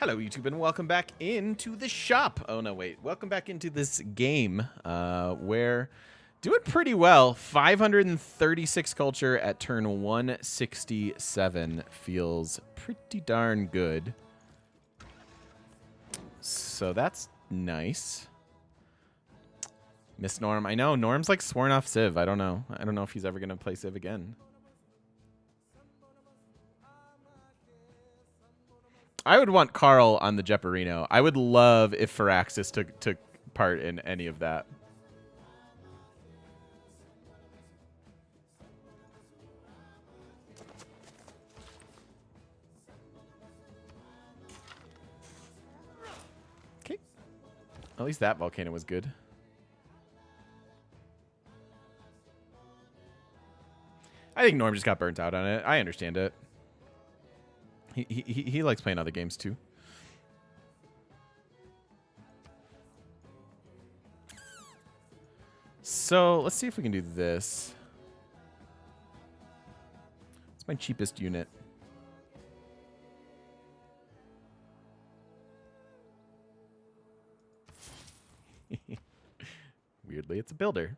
Hello, YouTube, and welcome back into the shop. Oh, no, wait. Welcome back into this game where doing pretty well. 536 culture at turn 167 feels pretty darn good. So that's nice. Miss Norm. I know, Norm's like sworn off Civ. I don't know. I don't know if he's ever going to play Civ again. I would want Carl on the Jeoparino. I would love if Firaxis took part in any of that. Okay. At least that volcano was good. I think Norm just got burnt out on it. I understand it. He likes playing other games too. So let's see if we can do this. It's my cheapest unit. Weirdly, it's a builder.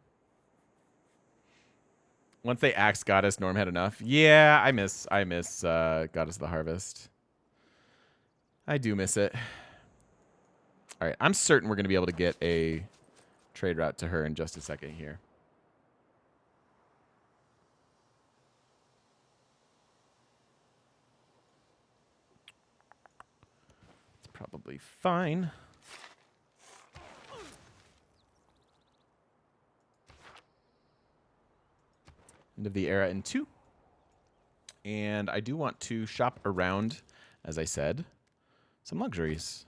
Once they axed Goddess, Norm had enough. Yeah, I miss Goddess of the Harvest. I do miss it. All right, I'm certain we're going to be able to get a trade route to her in just a second here. It's probably fine. End of the era in 2. And I do want to shop around, as I said, some luxuries.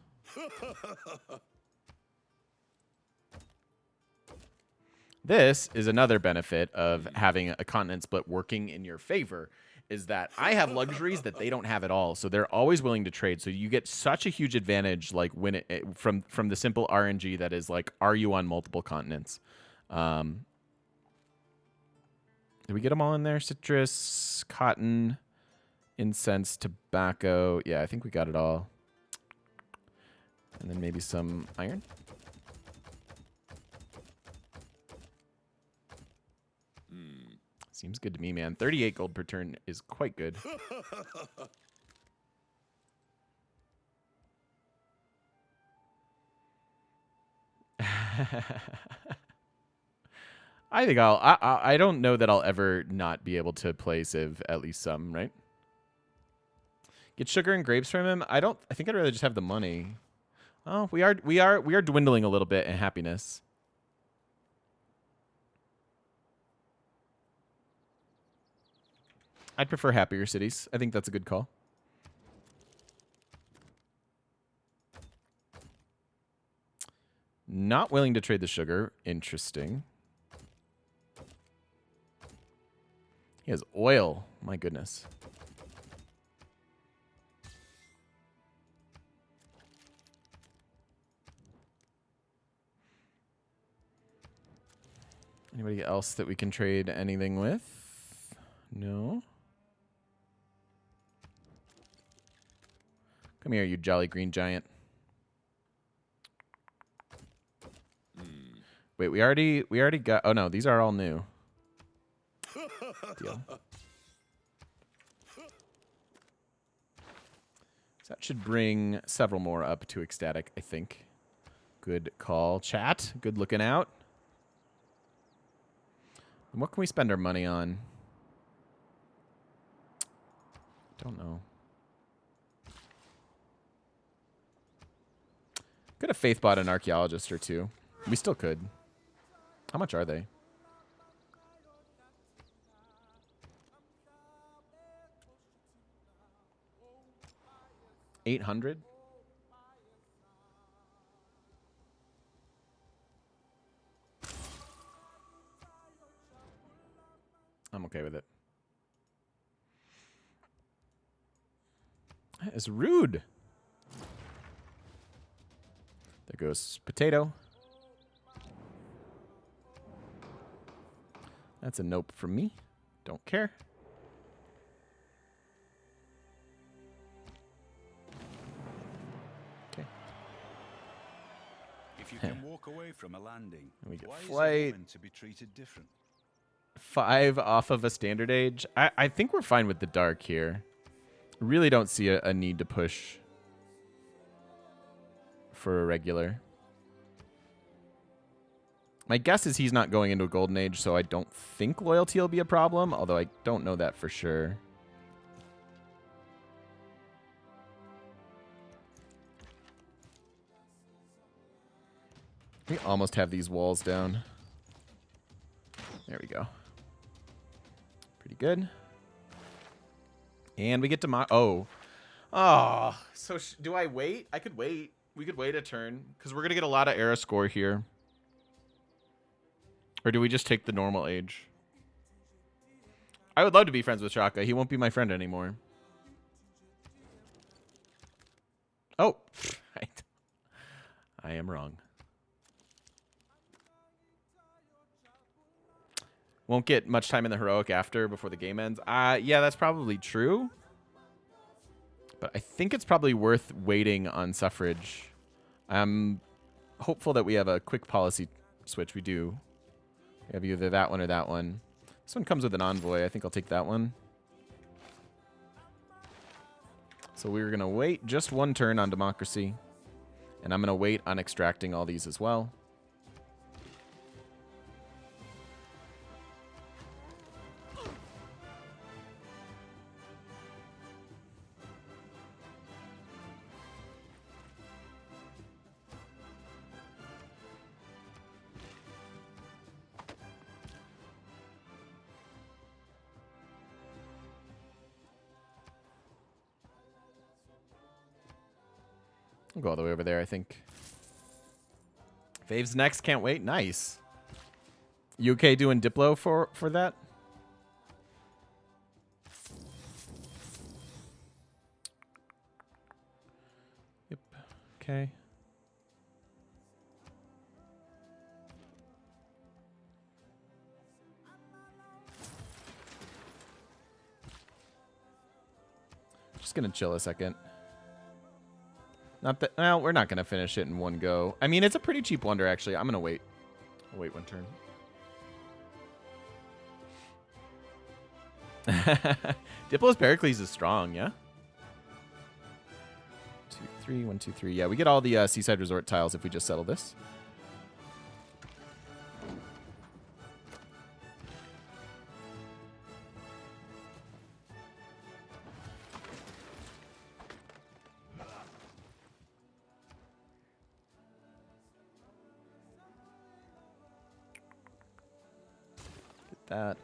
This is another benefit of having a continent split working in your favor, is that I have luxuries that they don't have at all. So they're always willing to trade. So you get such a huge advantage, like when from the simple RNG that is like, are you on multiple continents? Did we get them all in there? Citrus, cotton, incense, tobacco. Yeah, I think we got it all. And then maybe some iron. Seems good to me, man. 38 gold per turn is quite good. I think I don't know that I'll ever not be able to play Civ at least some, right? Get sugar and grapes from him. I think I'd rather just have the money. Oh, we are dwindling a little bit in happiness. I'd prefer happier cities. I think that's a good call. Not willing to trade the sugar. Interesting. He has oil. My goodness. Anybody else that we can trade anything with? No. Come here, you jolly green giant. Wait, we already got. Oh no, these are all new. Deal. So that should bring several more up to ecstatic, I think. Good call, chat. Good looking out. And what can we spend our money on? Don't know. Could have faith bought an archaeologist or two. We still could. How much are they? 800? I'm okay with it. That is rude. There goes potato. That's a nope from me. Don't care. If you can walk away from a landing, And we get why flight. is a woman to be treated different? 5 off of a standard age. I think we're fine with the dark here. Really don't see a need to push for a regular. My guess is he's not going into a golden age, so I don't think loyalty will be a problem, although I don't know that for sure. We almost have these walls down. There we go. Pretty good. And we get to Oh, so do I wait? I could wait. We could wait a turn because we're going to get a lot of era score here. Or do we just take the normal age? I would love to be friends with Shaka. He won't be my friend anymore. Oh, right. I am wrong. Won't get much time in the heroic after before the game ends. Yeah, that's probably true. But I think it's probably worth waiting on suffrage. I'm hopeful that we have a quick policy switch. We do. We have either that one or that one. This one comes with an envoy. I think I'll take that one. So we're going to wait just one turn on democracy. And I'm going to wait on extracting all these as well. I'll go all the way over there, I think. Fave's next. Can't wait. Nice. You okay doing Diplo for that? Yep. Okay. Just gonna chill a second. Not that. Well, we're not gonna finish it in one go. I mean, it's a pretty cheap wonder, actually. I'm gonna wait. I'll wait one turn. Diplo's Pericles is strong, yeah? 2, 3, 1, 2, 3. Yeah, we get all the Seaside Resort tiles if we just settle this. That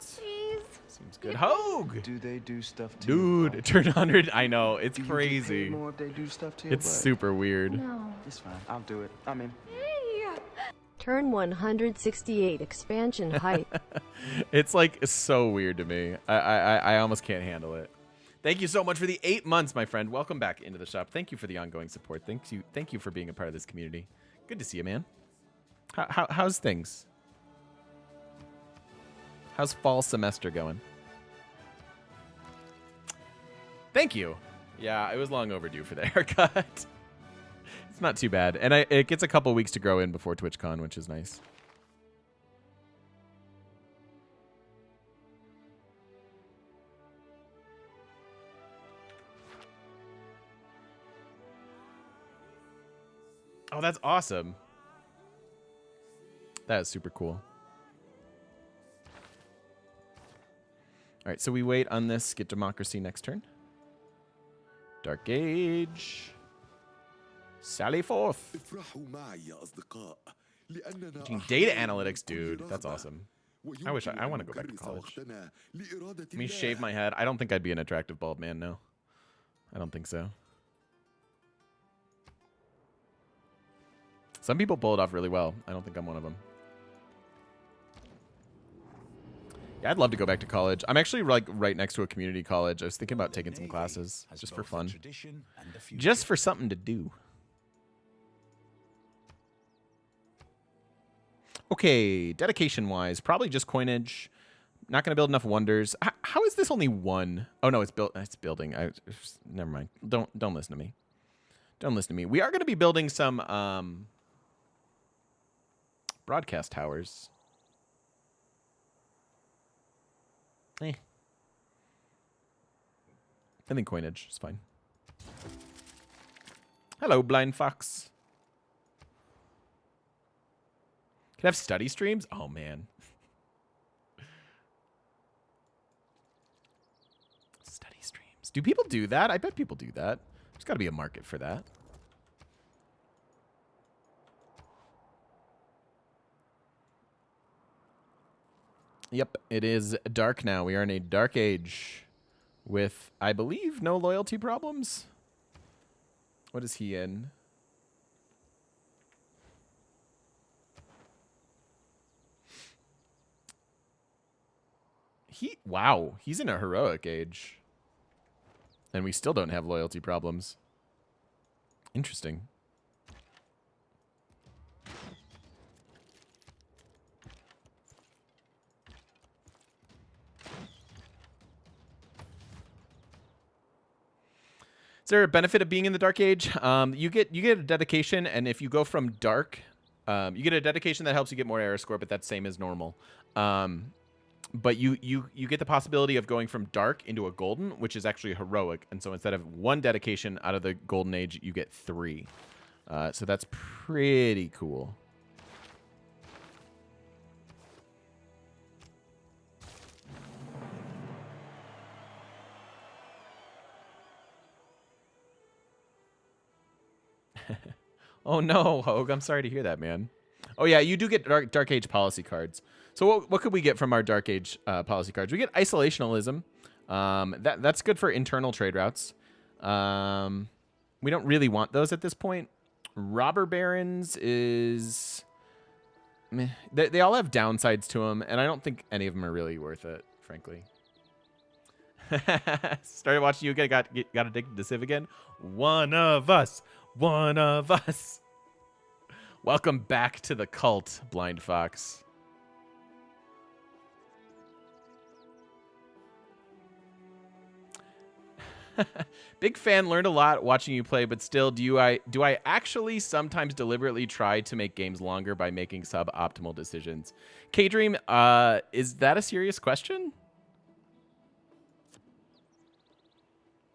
seems good. Hogue! Do they do stuff to Dude, you? turn 100. I know. It's Do you get crazy. paid more if they do stuff to your It's butt? super weird. No. It's fine. I'll do it. I'm in. Turn 168 expansion hype. It's like so weird to me. I almost can't handle it. Thank you so much for the 8 months, my friend. Welcome back into the shop. Thank you for the ongoing support. Thank you for being a part of this community. Good to see you, man. How's things? How's fall semester going? Thank you. Yeah, it was long overdue for the haircut. It's not too bad. And it gets a couple weeks to grow in before TwitchCon, which is nice. Oh, that's awesome. That is super cool. All right, so we wait on this, get democracy next turn. Dark Age. Sally forth. Teaching data analytics, dude. That's awesome. I wish I want to go back to college. Let me shave my head. I don't think I'd be an attractive bald man, no. I don't think so. Some people pull it off really well. I don't think I'm one of them. Yeah, I'd love to go back to college. I'm actually like right next to a community college. I was thinking about taking some classes just for fun. Just for something to do. Okay, dedication-wise, probably just coinage. Not going to build enough wonders. How is this only one? Oh no, it's built. It's building. Never mind. Don't listen to me. Don't listen to me. We are going to be building some Broadcast towers. I think coinage is fine. Hello, blind fox. Can I have study streams? Oh, man. Study streams. Do people do that? I bet people do that. There's got to be a market for that. Yep, it is dark now. We are in a dark age with, I believe, no loyalty problems. What is he in? Wow, he's in a heroic age. And we still don't have loyalty problems. Interesting. Is there a benefit of being in the Dark Age? You get a dedication, and if you go from Dark, you get a dedication that helps you get more era score, but that's same as normal. But you get the possibility of going from Dark into a Golden, which is actually heroic, and so instead of 1 dedication out of the Golden Age, you get 3. So that's pretty cool. Oh no, Hogue, I'm sorry to hear that, man. Oh yeah, you do get Dark Age policy cards. So what could we get from our Dark Age policy cards? We get Isolationalism. That's good for internal trade routes. We don't really want those at this point. Robber Barons is... meh. They all have downsides to them, and I don't think any of them are really worth it, frankly. Started watching you got addicted to Civ again? One of us. One of us. Welcome back to the cult, Blind Fox. Big fan, learned a lot watching you play, but still, do I actually sometimes deliberately try to make games longer by making suboptimal decisions? K-Dream, is that a serious question?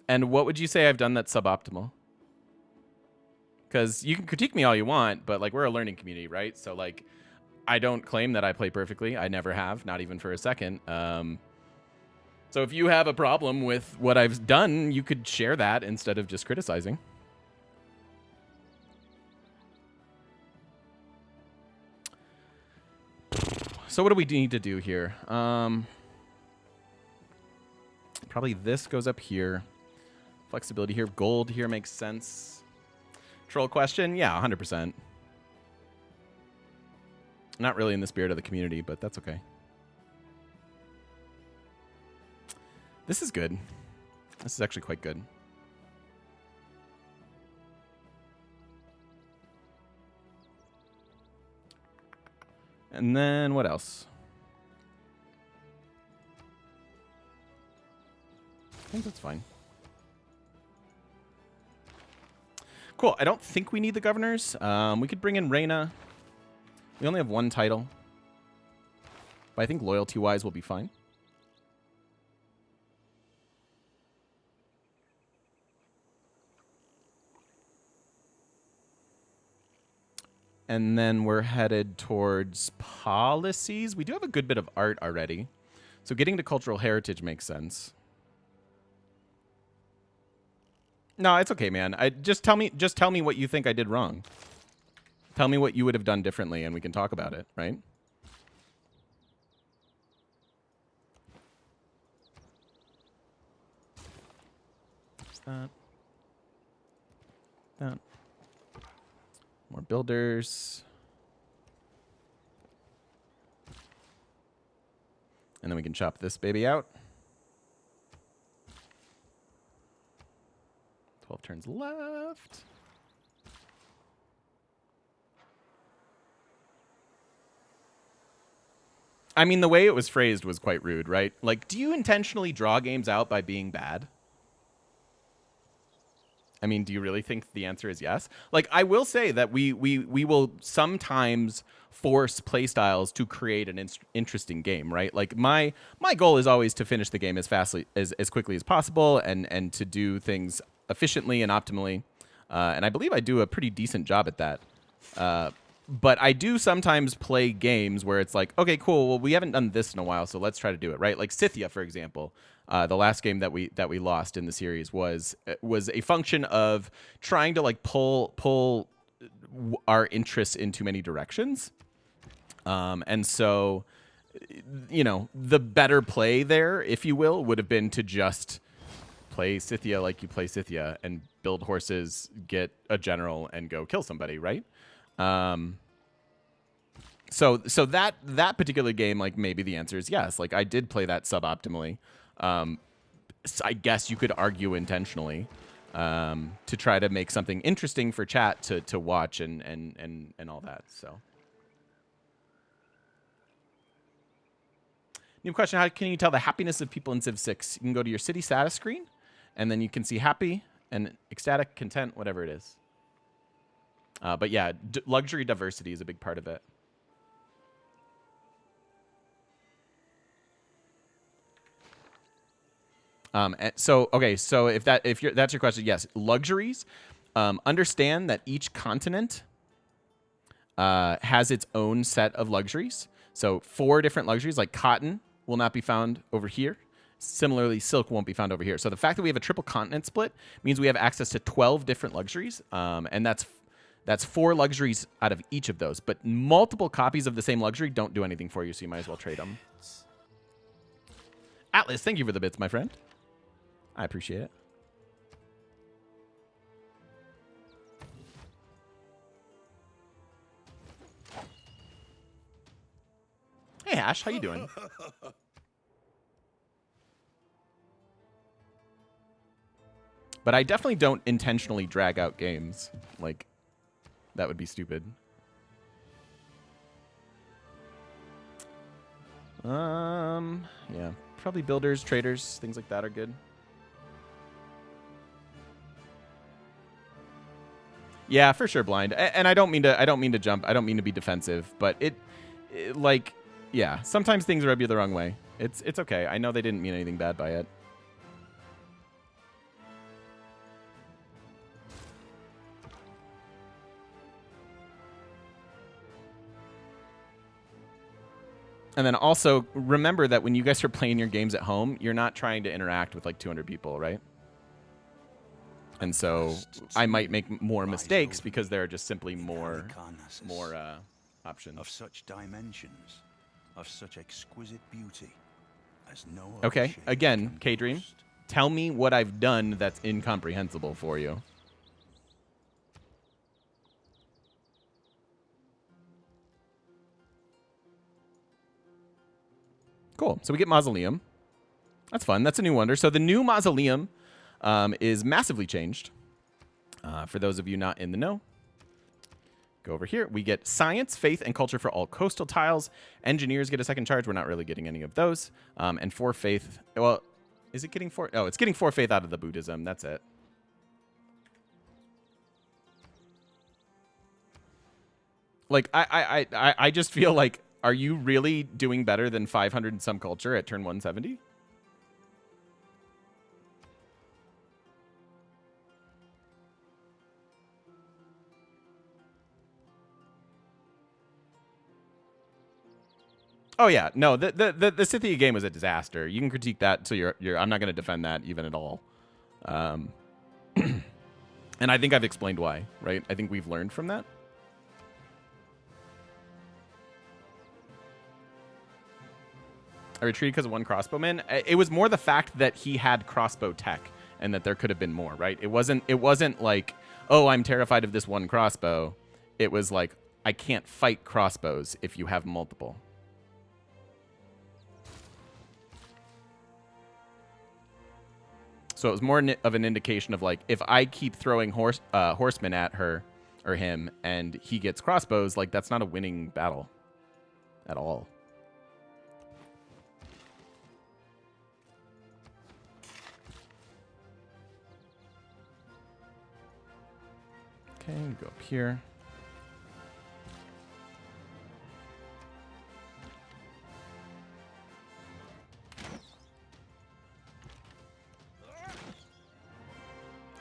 And what would you say I've done that's suboptimal? Because you can critique me all you want, but like we're a learning community, right? So like, I don't claim that I play perfectly. I never have, not even for a second. So if you have a problem with what I've done, you could share that instead of just criticizing. So what do we need to do here? Probably this goes up here. Flexibility here. Gold here makes sense. Troll question? Yeah, 100%. Not really in the spirit of the community, but that's okay. This is good. This is actually quite good. And then what else? I think that's fine. Cool. I don't think we need the governors. We could bring in Reyna. We only have 1 title. But I think loyalty-wise we'll be fine. And then we're headed towards policies. We do have a good bit of art already. So getting to cultural heritage makes sense. No, it's okay, man. Just tell me what you think I did wrong. Tell me what you would have done differently and we can talk about it, right? What's that? That. More builders. And then we can chop this baby out. 12 turns left. I mean, the way it was phrased was quite rude, right? Like, do you intentionally draw games out by being bad? I mean, do you really think the answer is yes? Like, I will say that we will sometimes force playstyles to create an interesting game, right? Like my goal is always to finish the game as fastly as quickly as possible, and to do things efficiently and optimally. And I believe I do a pretty decent job at that. But I do sometimes play games where it's like, okay, cool. Well, we haven't done this in a while, so let's try to do it, right? Like Scythia, for example. The last game that we lost in the series was a function of trying to like pull our interests in too many directions, and so the better play there, if you will, would have been to just play Scythia like you play Scythia and build horses, get a general, and go kill somebody, right? So that particular game, like maybe the answer is yes. Like I did play that suboptimally. So I guess you could argue intentionally, to try to make something interesting for chat to watch and all that. So, new question: how can you tell the happiness of people in Civ 6? You can go to your city status screen, and then you can see happy and ecstatic, content, whatever it is. But yeah, luxury diversity is a big part of it. So if that's your question, yes, luxuries. Understand that each continent has its own set of luxuries. So 4 different luxuries, like cotton, will not be found over here. Similarly, silk won't be found over here. So the fact that we have a triple continent split means we have access to 12 different luxuries, and that's 4 luxuries out of each of those. But multiple copies of the same luxury don't do anything for you, so you might as well trade them. Atlas, thank you for the bits, my friend. I appreciate it. Hey, Ash, how you doing? But I definitely don't intentionally drag out games. Like, that would be stupid. Yeah, probably builders, traders, things like that are good. Yeah, for sure, blind. And I don't mean to jump. I don't mean to be defensive, but it like, yeah, sometimes things rub you the wrong way. It's okay. I know they didn't mean anything bad by it. And then also remember that when you guys are playing your games at home, you're not trying to interact with like 200 people, right? And so I might make more mistakes because there are just simply more options. Of such dimensions, of such exquisite beauty, as no other Okay, shape again, can K-Dream, boast. tell me what I've done that's incomprehensible for you. Cool. So we get Mausoleum. That's fun. That's a new wonder. So the new Mausoleum is massively changed. For those of you not in the know, go over here. We get Science, Faith, and Culture for all coastal tiles. Engineers get a second charge. We're not really getting any of those. And 4 Faith. Well, is it getting 4? Oh, it's getting 4 Faith out of the Buddhism. That's it. Like, I just feel like, are you really doing better than 500 and some culture at turn 170? Oh yeah, no, the Scythia game was a disaster. You can critique that, so you're I'm not going to defend that even at all. And I think I've explained why, right? I think we've learned from that. I retreated because of 1 crossbowman. It was more the fact that he had crossbow tech and that there could have been more, right? It wasn't like, oh, I'm terrified of this 1 crossbow. It was like, I can't fight crossbows if you have multiple. So it was more of an indication of like, if I keep throwing horsemen at her or him and he gets crossbows, like that's not a winning battle at all. Okay, go up here.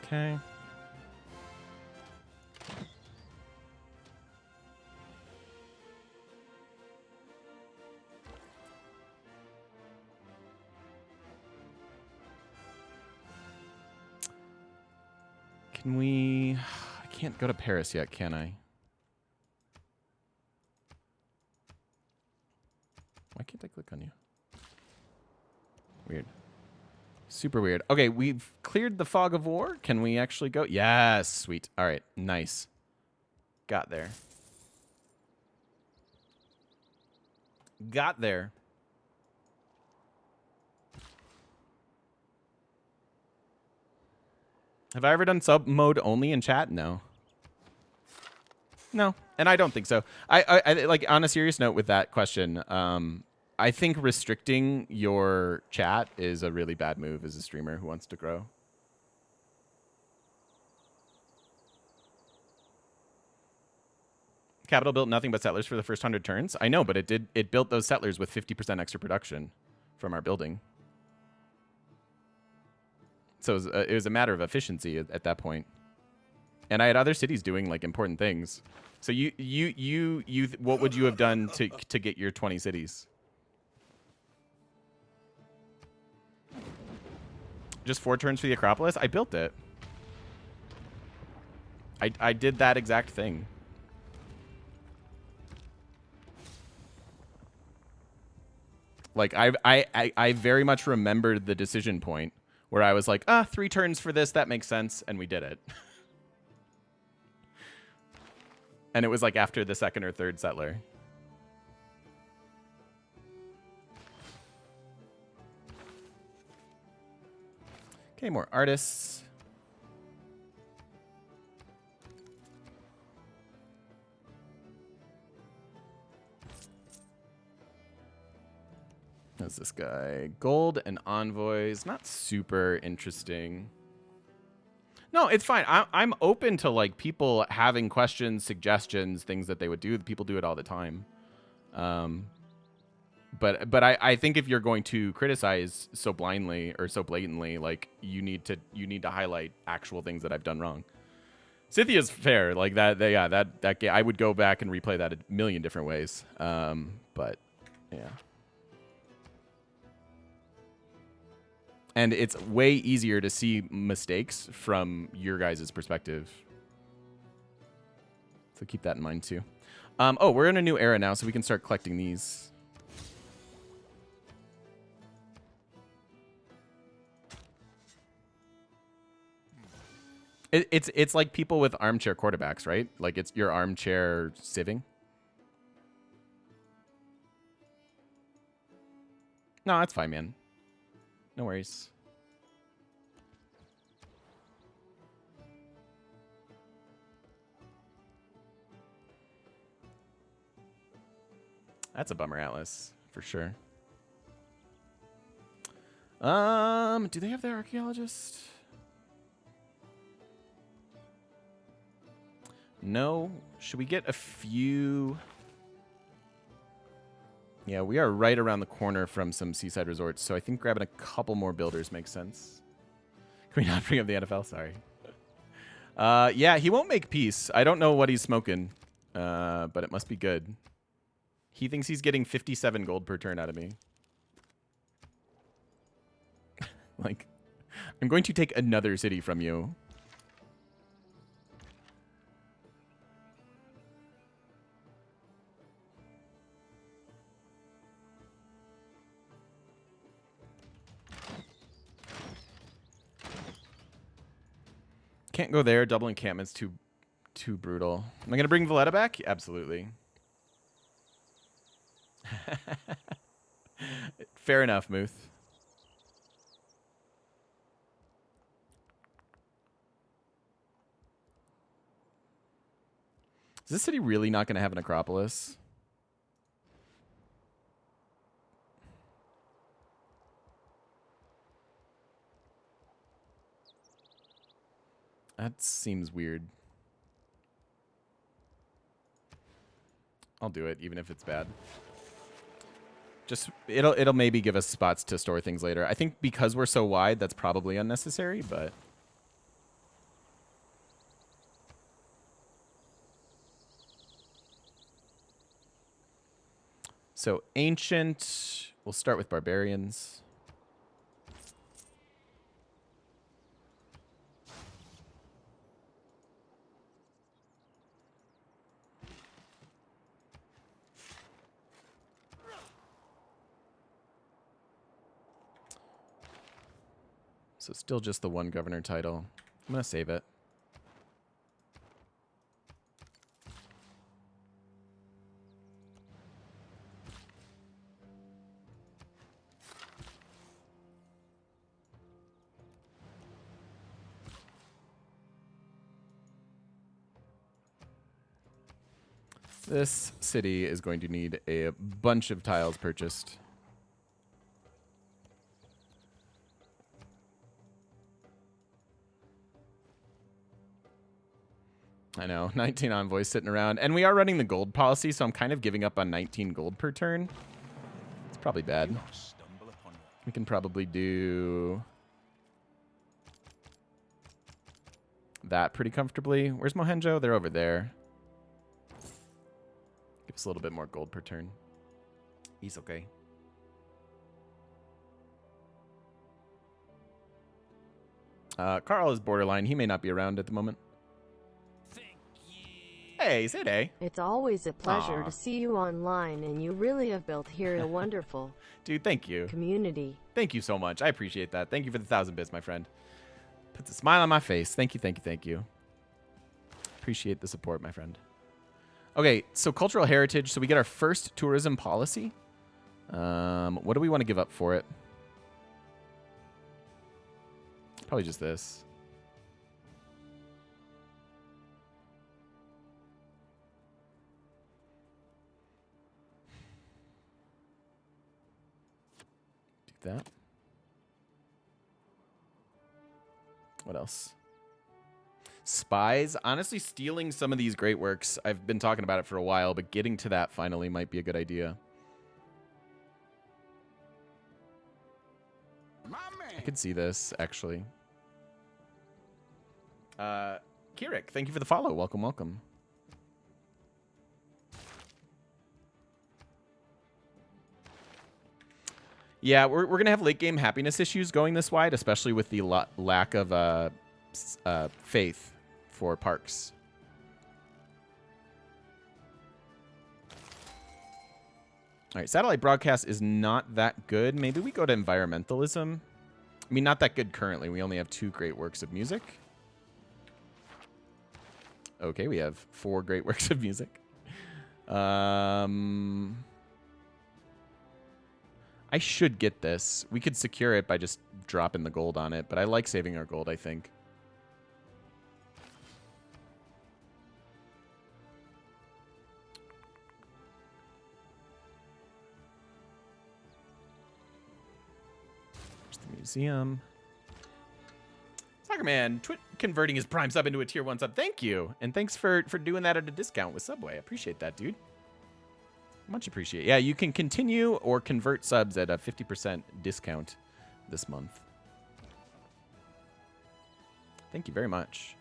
Okay. Can we... I can't go to Paris yet, can I? Why can't I click on you? Weird. Super weird. Okay, we've cleared the fog of war. Can we actually go? Yes, sweet. All right, nice. Got there. Got there. Have I ever done sub mode only in chat? No. No, and I don't think so. I like, on a serious note with that question, I think restricting your chat is a really bad move as a streamer who wants to grow. Capital built nothing but settlers for the first 100 turns. I know, but it built those settlers with 50% extra production from our building. So it was a matter of efficiency at that point. And I had other cities doing like important things. So what would you have done to get your 20 cities? Just 4 turns for the Acropolis? I built it. I did that exact thing. Like I very much remembered the decision point where I was like, 3 turns for this, that makes sense, and we did it. And it was like after the 2nd or 3rd settler. Okay, more artists. That's this guy. Gold and envoys. Not super interesting. No, it's fine. I'm open to like people having questions, suggestions, things that they would do. People do it all the time. But I think if you're going to criticize so blindly or so blatantly, like you need to highlight actual things that I've done wrong. Scythia's fair, like that. That I would go back and replay that a million different ways. But yeah. And it's way easier to see mistakes from your guys' perspective. So keep that in mind too. Oh, we're in a new era now, so we can start collecting these. It's like people with armchair quarterbacks, right? Like it's your armchair sieving. No, that's fine, man. No worries. That's a bummer, Atlas, for sure. Do they have their archaeologist? No. Should we get a few? Yeah, we are right around the corner from some seaside resorts, so I think grabbing a couple more builders makes sense. Can we not bring up the NFL? Sorry. Yeah, he won't make peace. I don't know what he's smoking, but it must be good. He thinks he's getting 57 gold per turn out of me. Like, I'm going to take another city from you. Can't go there. Double encampment's too brutal. Am I going to bring Valletta back? Absolutely. Fair enough, Muth. Is this city really not going to have an Acropolis? That seems weird. I'll do it, even if it's bad. Just it'll maybe give us spots to store things later. I think because we're so wide, that's probably unnecessary, but so ancient. We'll start with barbarians. So still just the one governor title. I'm going to save it. This city is going to need a bunch of tiles purchased. I know, 19 envoys sitting around. And we are running the gold policy, so I'm kind of giving up on 19 gold per turn. It's probably bad. We can probably do that pretty comfortably. Where's Mohenjo? They're over there. Give us a little bit more gold per turn. He's okay. Carl is borderline. He may not be around at the moment. Hey, say day. It's always a pleasure Aw. to see you online, and you really have built here a wonderful Dude, thank you. community. Thank you so much. I appreciate that. Thank you for the 1,000 bits, my friend. Puts a smile on my face. Thank you, thank you, thank you. Appreciate the support, my friend. Okay, so cultural heritage. So we get our first tourism policy. What do we want to give up for it? Probably just this. Do that. What else? Spies. Honestly, stealing some of these great works. I've been talking about it for a while, but getting to that finally might be a good idea. I could see this, actually. Kirik, thank you for the follow. Welcome, welcome. Yeah, we're going to have late game happiness issues going this wide, especially with the lack of faith for parks. All right, satellite broadcast is not that good. Maybe we go to environmentalism. I mean, not that good currently. We only have 2 great works of music. Okay, we have 4 great works of music. I should get this. We could secure it by just dropping the gold on it, but I like saving our gold, I think. There's the museum. Soccer Man, converting his Prime sub into a tier 1 sub. Thank you. And thanks for doing that at a discount with Subway. I appreciate that, dude. Much appreciate. Yeah, you can continue or convert subs at a 50% discount this month. Thank you very much.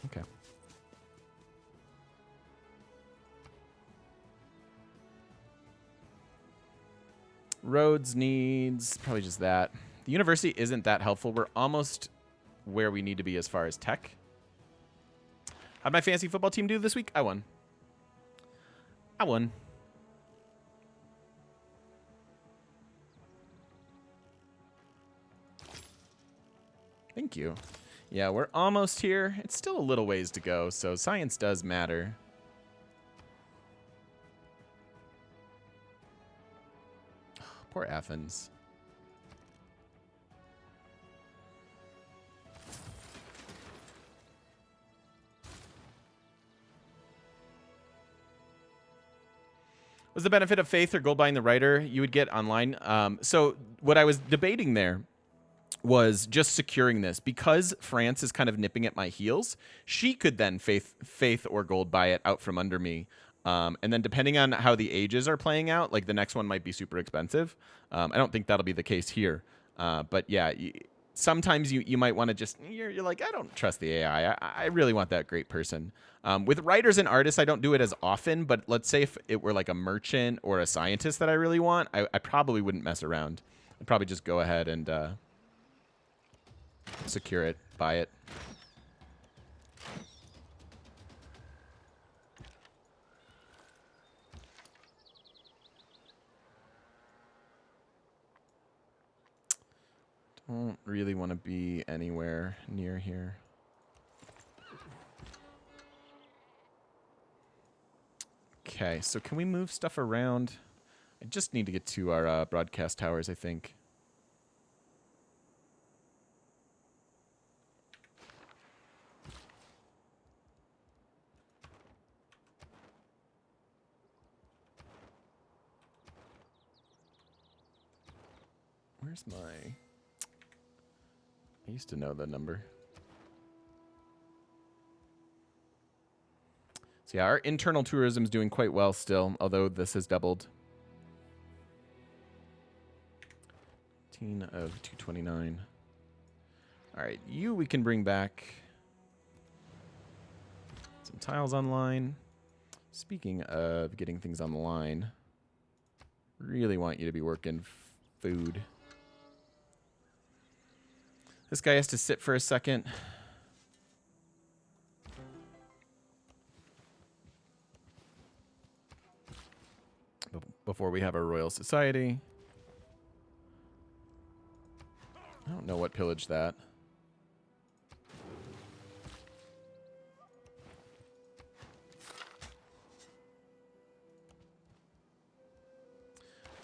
Okay. Roads needs probably just that. The university isn't that helpful. We're almost where we need to be as far as tech. How'd my fantasy football team do this week? I won. I won. Thank you. Yeah, we're almost here. It's still a little ways to go, so science does matter. Poor Athens. Was the benefit of faith or gold buying the writer you would get online? So what I was debating there was just securing this. Because France is kind of nipping at my heels, she could then faith or gold buy it out from under me. And then depending on how the ages are playing out, like the next one might be super expensive. I don't think that'll be the case here. But yeah, sometimes you might want to just, you're like, I don't trust the AI. I really want that great person. With writers and artists, I don't do it as often, but let's say if it were like a merchant or a scientist that I really want, I probably wouldn't mess around. I'd probably just go ahead and secure it, buy it. Don't really want to be anywhere near here. Okay, so can we move stuff around? I just need to get to our broadcast towers, I think. Where's my... I used to know the number. So yeah, our internal tourism is doing quite well still, although this has doubled. 15 of 229. All right, you we can bring back some tiles online. Speaking of getting things online, really want you to be working food. This guy has to sit for a second. Before we have our Royal Society. I don't know what pillaged that.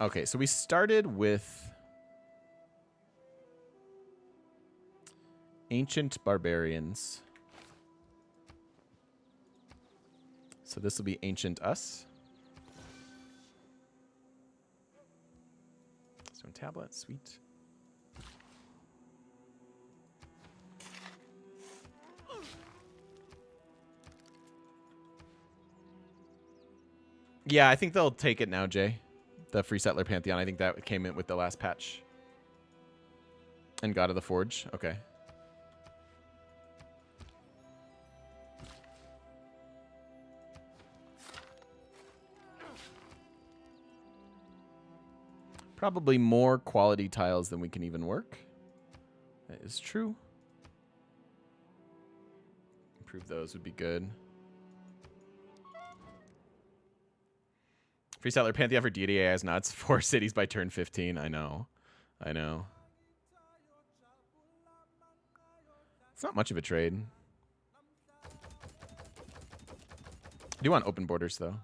Okay, so we started with ancient barbarians. So this will be ancient us. Stone tablet, sweet. Yeah, I think they'll take it now, Jay. The Free Settler Pantheon. I think that came in with the last patch. And God of the Forge. Okay. Probably more quality tiles than we can even work. That is true. Improve those would be good. Free Settler Pantheon for Deity AI is nuts. 4 cities by turn 15. I know. I know. It's not much of a trade. I do want open borders, though.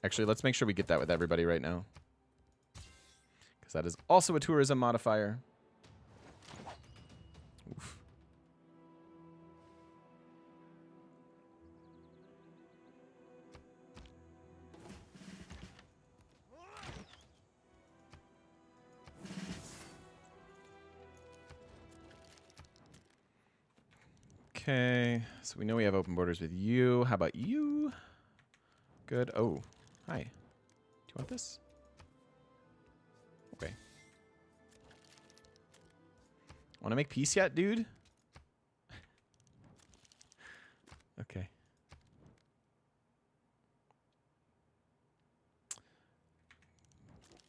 Actually, let's make sure we get that with everybody right now. Because that is also a tourism modifier. Oof. Okay, so we know we have open borders with you. How about you? Good. Oh, hi. Do you want this? Okay. Want to make peace yet, dude? Okay.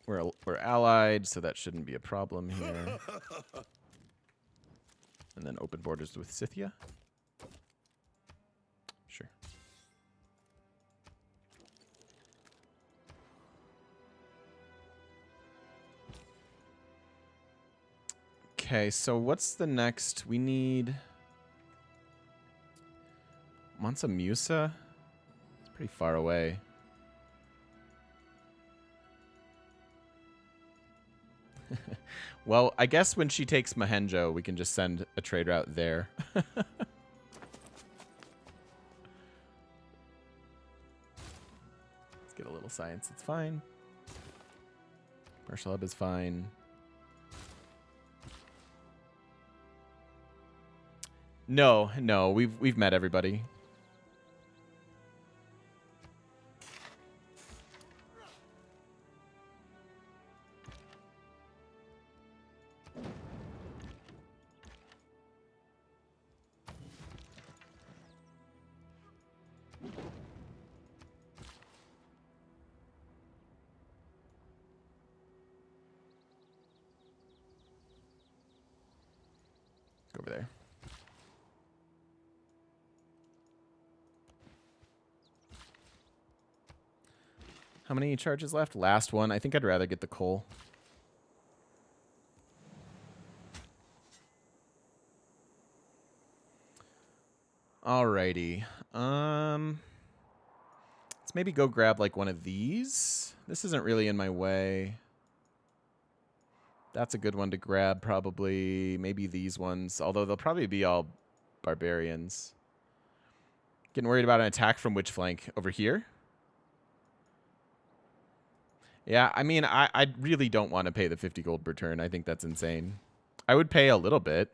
We're allied, so that shouldn't be a problem here. And then open borders with Scythia. Sure. Okay, so what's the next? We need Mansa Musa. It's pretty far away. Well, I guess when she takes Mahenjo, we can just send a trade route there. Let's get a little science. It's fine. Commercial hub is fine. No, no, we've met everybody. Go over there. How many charges left? Last one. I think I'd rather get the coal. Alrighty. Let's maybe go grab like one of these. This isn't really in my way. That's a good one to grab, probably. Maybe these ones, although they'll probably be all barbarians. Getting worried about an attack from which flank? Over here? Yeah, I mean, I really don't want to pay the 50 gold per turn. I think that's insane. I would pay a little bit.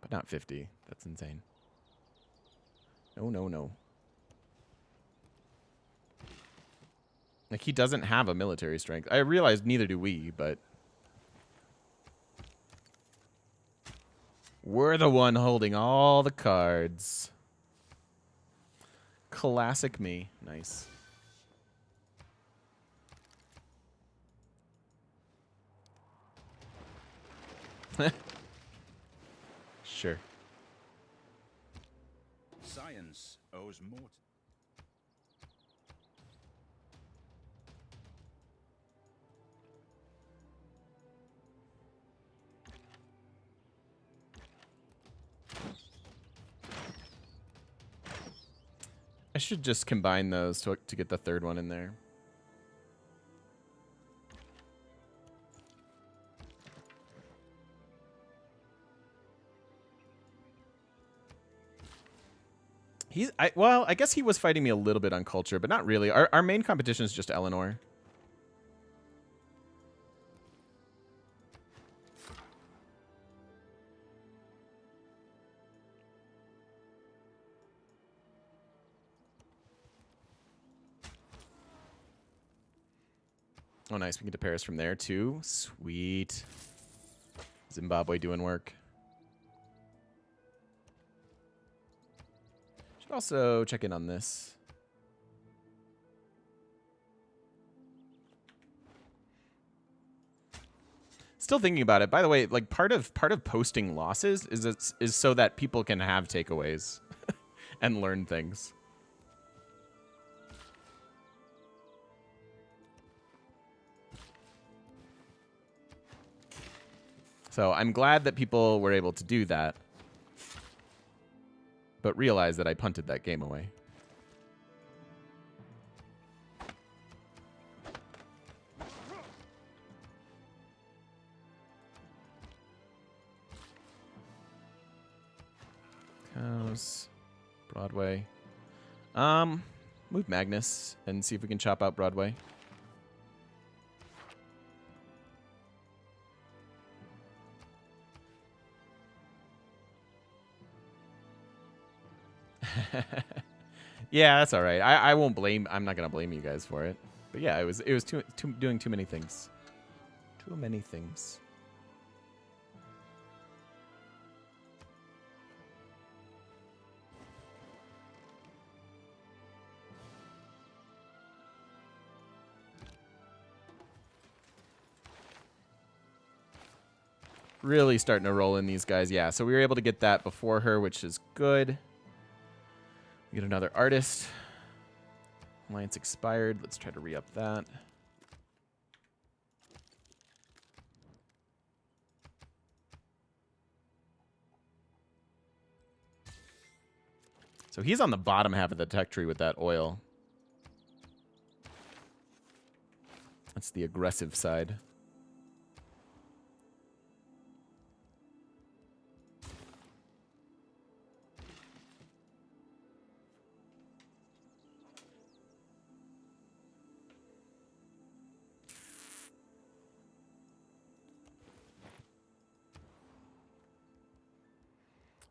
But not 50. That's insane. No, no, no. Like, he doesn't have a military strength. I realize neither do we, but... we're the one holding all the cards. Classic me. Nice. Sure. Science owes more. I should just combine those to get the third one in there. Well, I guess he was fighting me a little bit on culture, but not really. Our main competition is just Eleanor. Oh, nice. We can get to Paris from there, too. Sweet. Zimbabwe doing work. Should also check in on this. Still thinking about it. By the way, like part of posting losses is so that people can have takeaways and learn things. So I'm glad that people were able to do that, but realize that I punted that game away. Cows, Broadway. Move Magnus and see if we can chop out Broadway. Yeah, that's all right. I won't blame. I'm not gonna blame you guys for it. But yeah, it was doing too many things. Too many things. Really starting to roll in these guys. Yeah, so we were able to get that before her, which is good. We get another artist. Alliance expired. Let's try to re-up that. So he's on the bottom half of the tech tree with that oil. That's the aggressive side.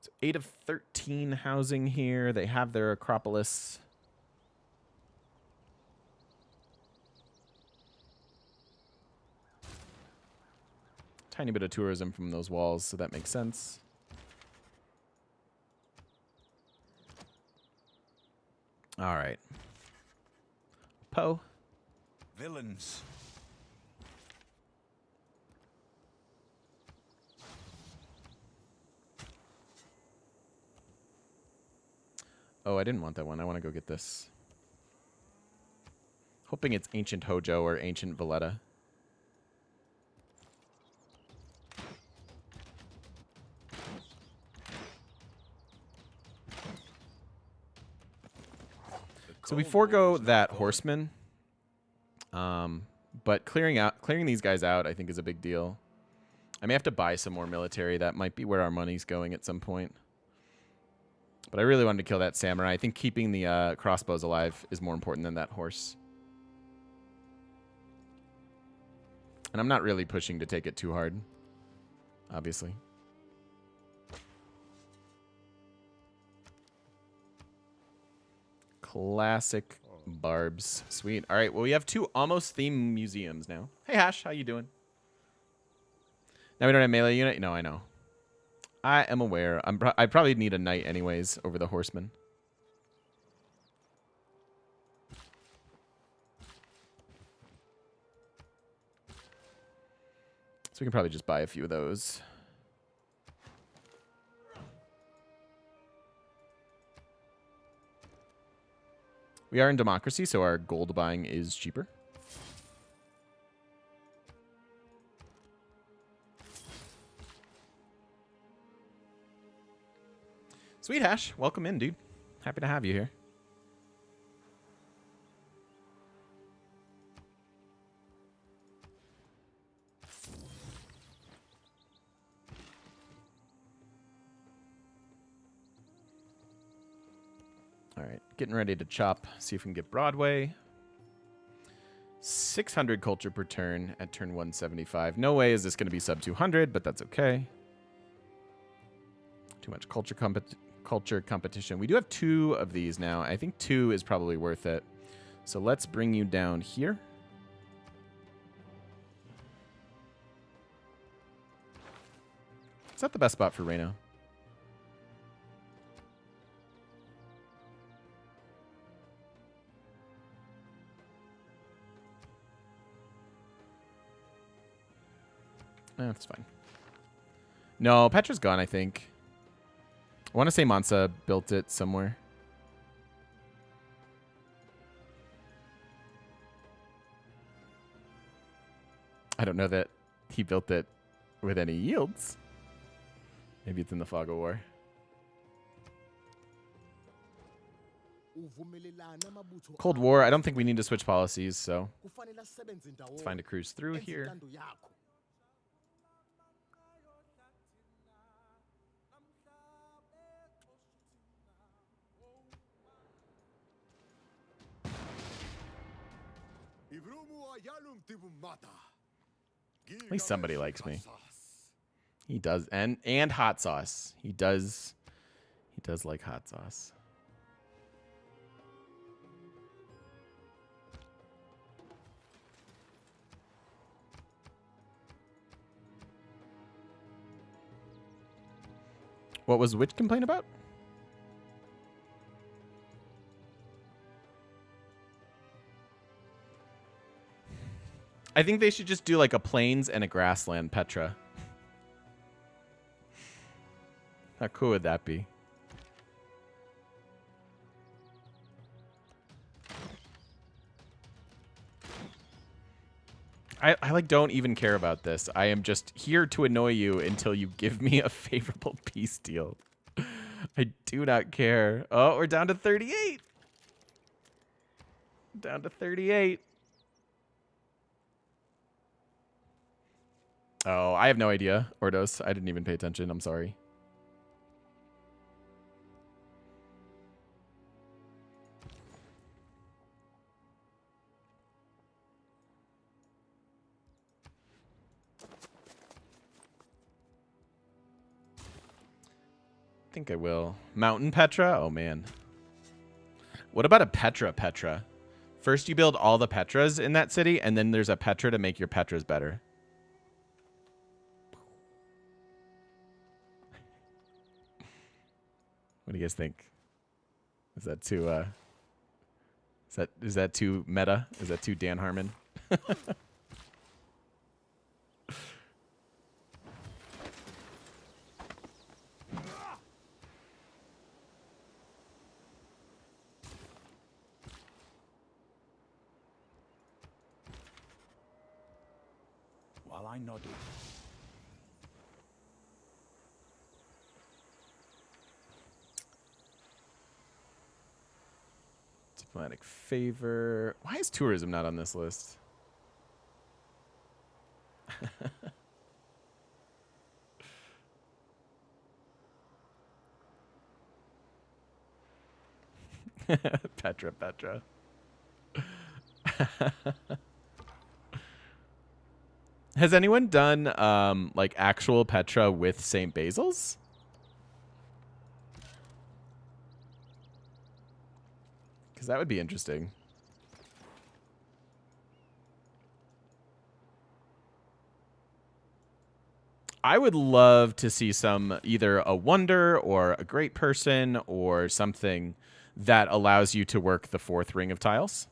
So 8 of 13 housing here. They have their Acropolis. Tiny bit of tourism from those walls, so that makes sense. All right. Poe. Villains. Oh, I didn't want that one. I want to go get this. Hoping it's Ancient Hojo or Ancient Valletta. So we forego that horseman. But clearing these guys out, I think, is a big deal. I may have to buy some more military. That might be where our money's going at some point. But I really wanted to kill that samurai. I think keeping the crossbows alive is more important than that horse. And I'm not really pushing to take it too hard, obviously. Classic barbs. Sweet. All right, well, we have 2 almost themed museums now. Hey, Hash, how you doing? Now we don't have melee unit? No, I know. I am aware. I probably need a knight anyways over the horseman. So we can probably just buy a few of those. We are in democracy, so our gold buying is cheaper. Sweet Hash, welcome in, dude. Happy to have you here. All right, getting ready to chop. See if we can get Broadway. 600 culture per turn at turn 175. No way is this going to be sub 200, but that's okay. Too much culture competition. We do have 2 of these now. I think 2 is probably worth it. So let's bring you down here. Is that the best spot for Reno? That's fine. No, Petra's gone, I think. I want to say Mansa built it somewhere. I don't know that he built it with any yields. Maybe it's in the Fog of War. Cold War, I don't think we need to switch policies, so it's fine to cruise through here. At least somebody likes me. He does, and hot sauce. He does like hot sauce. What was Witch complain about? I think they should just do like a plains and a grassland Petra. How cool would that be? I like don't even care about this. I am just here to annoy you until you give me a favorable peace deal. I do not care. Oh, we're down to 38. Down to 38. Oh, I have no idea, Ordos. I didn't even pay attention. I'm sorry. think I will. Mountain Petra? Oh, man. What about a Petra? First, you build all the Petras in that city, and then there's a Petra to make your Petras better. What do you guys think? Is that too, is that too meta? Is that too Dan Harmon? While I nodded, Diplomatic favor. Why is tourism not on this list? Petra. Has anyone done like actual Petra with St. Basil's? Because that would be interesting. I would love to see some, either a wonder or a great person or something that allows you to work the 4th ring of tiles.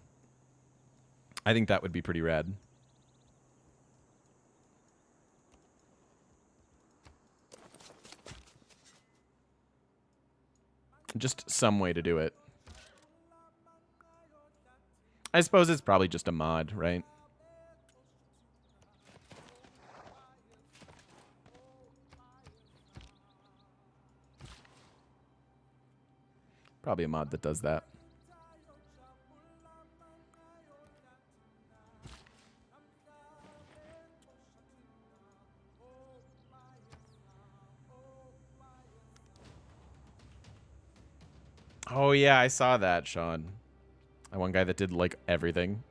I think that would be pretty rad. Just some way to do it. I suppose it's probably just a mod, right? Probably a mod that does that. Oh, yeah, I saw that, Sean. That one guy that did, like, everything.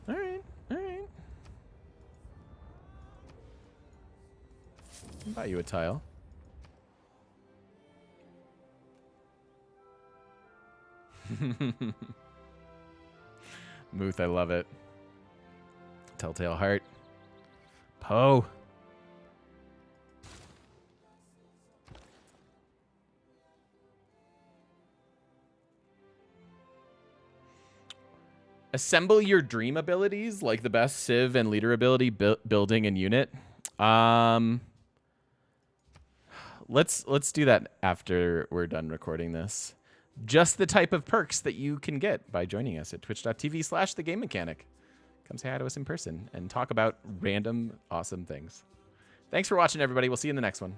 All right. I'll buy you a tile. Muth, I love it. Telltale Heart. Poe. Assemble your dream abilities, like the best Civ and leader ability, building and unit. Let's do that after we're done recording this. Just the type of perks that you can get by joining us at twitch.tv/thegamemechanic. Come say hi to us in person and talk about random awesome things. Thanks for watching, everybody. We'll see you in the next one.